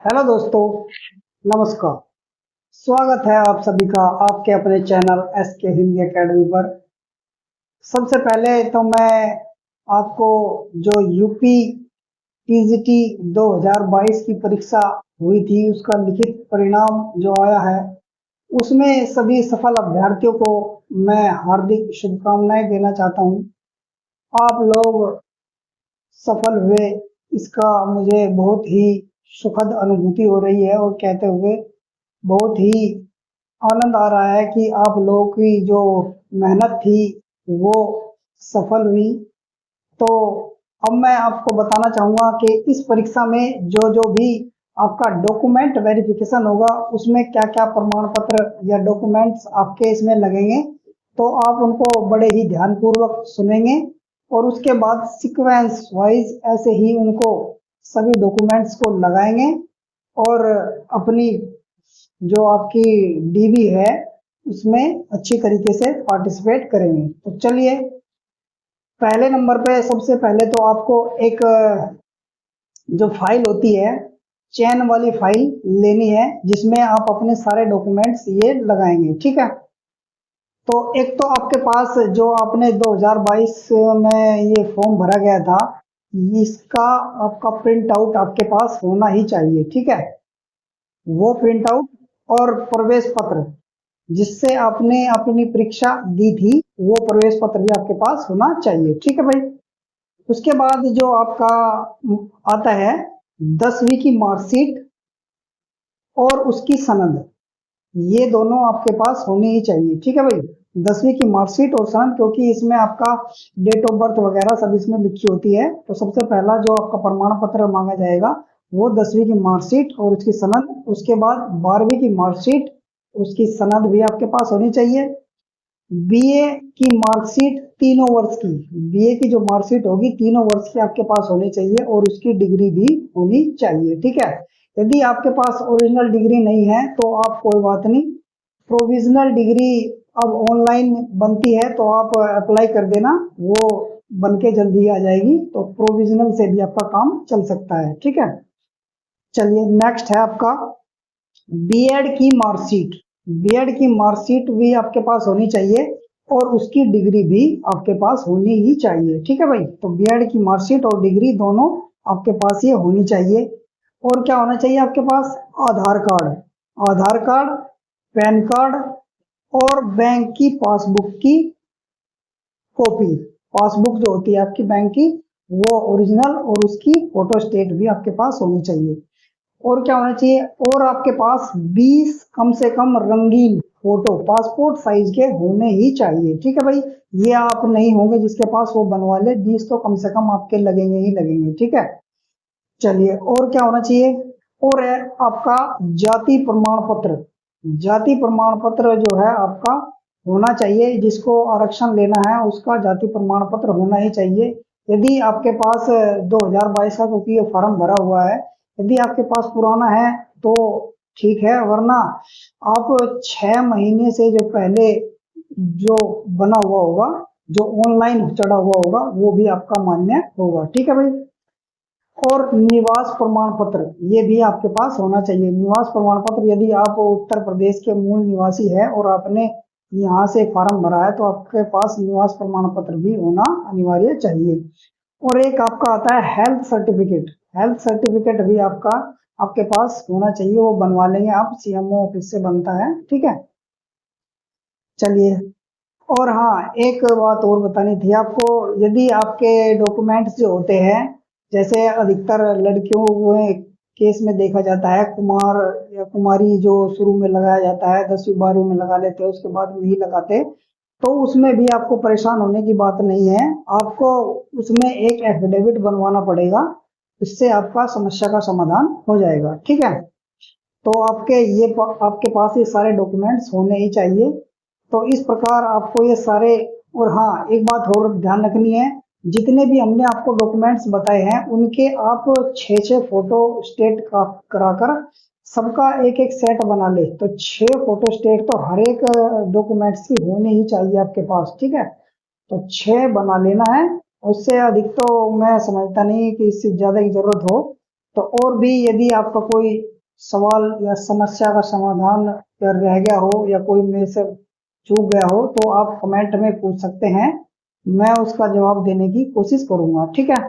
Hello दोस्तों, नमस्कार। स्वागत है आप सभी का आपके अपने चैनल एस के हिंदी एकेडमी पर। सबसे पहले तो मैं आपको जो यूपी टीजीटी 2022 की परीक्षा हुई थी उसका लिखित परिणाम जो आया है उसमें सभी सफल अभ्यर्थियों को मैं हार्दिक शुभकामनाएं देना चाहता हूं। आप लोग सफल हुए, इसका मुझे बहुत ही सुखद अनुभूति हो रही है और कहते हुए बहुत ही आनंद आ रहा है कि आप लोगों की जो मेहनत थी वो सफल हुई। तो अब मैं आपको बताना चाहूँगा कि इस परीक्षा में जो जो भी आपका डॉक्यूमेंट वेरिफिकेशन होगा उसमें क्या क्या प्रमाण पत्र या डॉक्यूमेंट्स आपके इसमें लगेंगे, तो आप उनको बड़े ही ध्यानपूर्वक सुनेंगे और उसके बाद सीक्वेंस वाइज ऐसे ही उनको सभी डॉक्यूमेंट्स को लगाएंगे और अपनी जो आपकी डीबी है उसमें अच्छी तरीके से पार्टिसिपेट करेंगे। तो चलिए, पहले नंबर पे सबसे पहले तो आपको एक जो फाइल होती है, चेन वाली फाइल लेनी है जिसमें आप अपने सारे डॉक्यूमेंट्स ये लगाएंगे। ठीक है, तो एक तो आपके पास जो आपने 2022 में ये फॉर्म भरा गया था, इसका आपका प्रिंट आउट आपके पास होना ही चाहिए। ठीक है, वो प्रिंट आउट और प्रवेश पत्र जिससे आपने अपनी परीक्षा दी थी वो प्रवेश पत्र भी आपके पास होना चाहिए। ठीक है भाई। उसके बाद जो आपका आता है 10वीं की मार्कशीट और उसकी सनद, ये दोनों आपके पास होनी ही चाहिए। ठीक है भाई, 10वीं की मार्कशीट और सनद, क्योंकि इसमें आपका डेट ऑफ बर्थ वगैरह सब इसमें लिखी होती है। तो सबसे पहला जो आपका प्रमाण पत्र मांगा जाएगा वो 10वीं की मार्कशीट और उसकी सनद। उसके बाद 12वीं की मार्कशीट, उसकी सनद भी आपके पास होनी चाहिए। बीए की मार्कशीट तीनों वर्ष की, बीए की जो मार्कशीट होगी तीनों वर्ष की आपके पास होनी चाहिए और उसकी डिग्री भी होनी चाहिए। ठीक है, यदि आपके पास ओरिजिनल डिग्री नहीं है तो आप कोई बात नहीं, प्रोविजनल डिग्री अब ऑनलाइन बनती है तो आप अप्लाई कर देना, वो बन के जल्दी आ जाएगी। तो प्रोविजनल से भी आपका काम चल सकता है। ठीक है, चलिए नेक्स्ट है आपका बीएड की मार्कशीट। बीएड की मार्कशीट भी आपके पास होनी चाहिए और उसकी डिग्री भी आपके पास होनी ही चाहिए। ठीक है भाई, तो बीएड की मार्कशीट और डिग्री दोनों आपके पास ये होनी चाहिए। और क्या होना चाहिए आपके पास? आधार कार्ड, आधार कार्ड, पैन कार्ड और बैंक की पासबुक की कॉपी। पासबुक जो होती है आपकी बैंक की वो ओरिजिनल और उसकी फोटो स्टेट भी आपके पास होनी चाहिए। और क्या होना चाहिए? और आपके पास 20 कम से कम रंगीन फोटो पासपोर्ट साइज के होने ही चाहिए। ठीक है भाई, ये आप नहीं होंगे जिसके पास वो बनवा ले, 20 तो कम से कम आपके लगेंगे ही लगेंगे। ठीक है, चलिए और क्या होना चाहिए? और है आपका जाति प्रमाण पत्र। जाति प्रमाण पत्र जो है आपका होना चाहिए, जिसको आरक्षण लेना है उसका जाति प्रमाण पत्र होना ही चाहिए। यदि आपके पास 2022 का, क्योंकि ये फॉर्म भरा हुआ है, यदि आपके पास पुराना है तो ठीक है, वरना आप 6 महीने से जो पहले जो बना हुआ होगा, जो ऑनलाइन चढ़ा हुआ होगा, वो भी आपका मान्य होगा। ठीक है भाई। और निवास प्रमाण पत्र ये भी आपके पास होना चाहिए। निवास प्रमाण पत्र, यदि आप उत्तर प्रदेश के मूल निवासी है और आपने यहाँ से फॉर्म भरा है तो आपके पास निवास प्रमाण पत्र भी होना अनिवार्य चाहिए। और एक आपका आता है हेल्थ सर्टिफिकेट। हेल्थ सर्टिफिकेट भी आपका आपके पास होना चाहिए, वो बनवा लेंगे आप, सीएमओ ऑफिस से बनता है। ठीक है, चलिए। और हाँ, एक बात और बतानी थी आपको, यदि आपके डॉक्यूमेंट्स जो होते हैं, जैसे अधिकतर लड़कियों में केस में देखा जाता है कुमार या कुमारी जो शुरू में लगाया जाता है, 10वीं 12वीं में लगा लेते हैं, उसके बाद नहीं लगाते, तो उसमें भी आपको परेशान होने की बात नहीं है। आपको उसमें एक एफिडेविट बनवाना पड़ेगा, इससे आपका समस्या का समाधान हो जाएगा। ठीक है, तो आपके पास ये सारे डॉक्यूमेंट्स होने ही चाहिए। तो इस प्रकार आपको ये सारे, और हाँ एक बात और ध्यान रखनी है, जितने भी हमने आपको डॉक्यूमेंट्स बताए हैं उनके आप 6-6 फोटो स्टेट का कराकर सबका एक एक सेट बना ले, तो 6 फोटो स्टेट तो हर एक डॉक्यूमेंट्स की होनी ही चाहिए आपके पास। ठीक है, तो 6 बना लेना है, उससे अधिक तो मैं समझता नहीं कि इससे ज्यादा की जरूरत हो। तो और भी यदि आपका कोई सवाल या समस्या का समाधान या रह गया हो या कोई मेरे से चूक गया हो तो आप कमेंट में पूछ सकते हैं, मैं उसका जवाब देने की कोशिश करूंगा। ठीक है,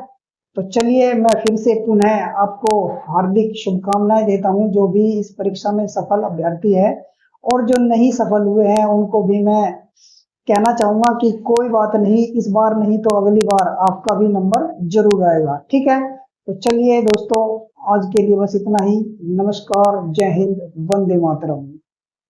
तो चलिए मैं फिर से पुनः आपको हार्दिक शुभकामनाएं देता हूं, जो भी इस परीक्षा में सफल अभ्यर्थी है, और जो नहीं सफल हुए हैं उनको भी मैं कहना चाहूंगा कि कोई बात नहीं, इस बार नहीं तो अगली बार आपका भी नंबर जरूर आएगा। ठीक है, तो चलिए दोस्तों, आज के लिए बस इतना ही। नमस्कार, जय हिंद, वंदे मातरम।